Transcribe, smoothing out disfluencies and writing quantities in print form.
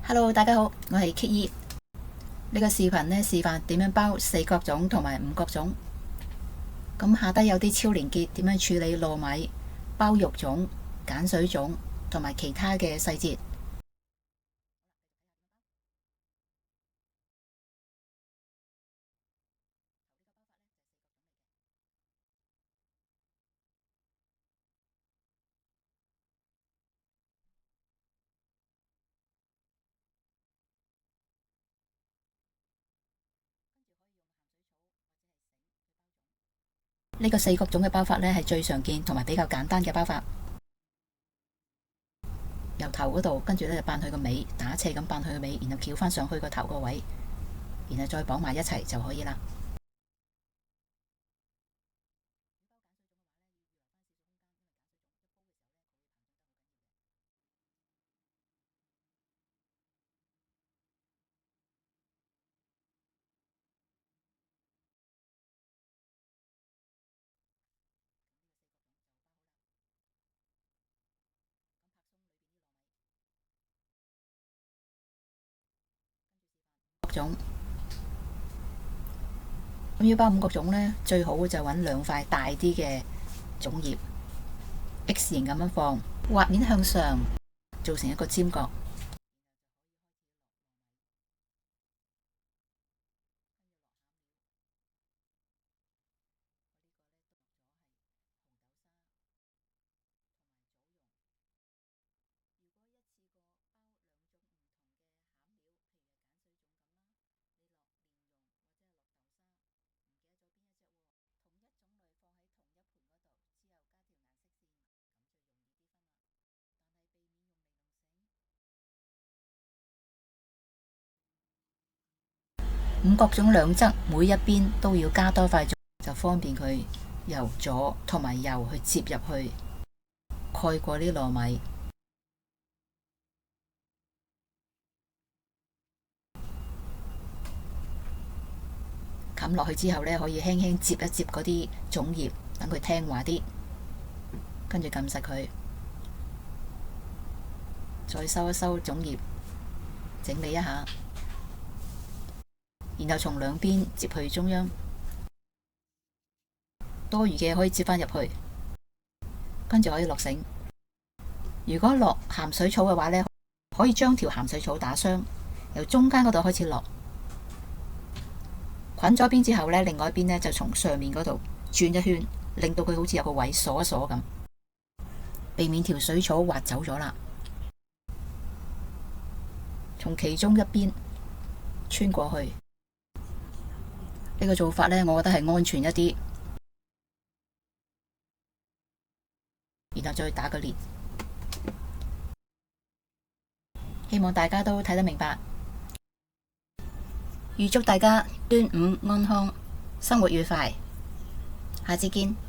Hello，大家好，我係 Kiki。呢個視頻呢，示範點樣包四角粽同埋五角粽。咁下低有啲超連結，點樣處理糯米包肉粽、鹼水粽同埋其他嘅細節。呢個四角粽嘅包法呢，係最常見同埋比較簡單嘅包法。由頭嗰度，跟住呢就扮佢個尾，打斜咁扮佢個尾，然後翹返上去個頭個位，然後再綁埋一齊就可以啦。粽咁要包五角粽呢，最好就揾兩塊大啲嘅粽葉 X 型咁樣放，滑面向上，做成一個尖角。五角粽兩側每一邊都要加多塊粽，就方便佢由左同埋右去接入去，蓋過啲糯米。冚落去之後呢，可以輕輕接一接嗰啲粽葉，等佢聽話啲，跟住撳實佢，再收一收粽葉，整理一下。然後從兩邊接去中央，多餘嘅可以接返入去，跟住可以落繩。如果落鹹水草嘅話呢，可以將條鹹水草打雙，由中間嗰度開始落，捆咗一邊之後呢，另外一邊呢就從上面嗰度轉一圈，令到佢好似有個位鎖一鎖咁，避免條水草滑走咗啦。從其中一邊穿過去。呢個做法呢，我覺得係安全一啲，然後再打個結。希望大家都睇得明白。預祝大家端午安康，生活愉快。下次見。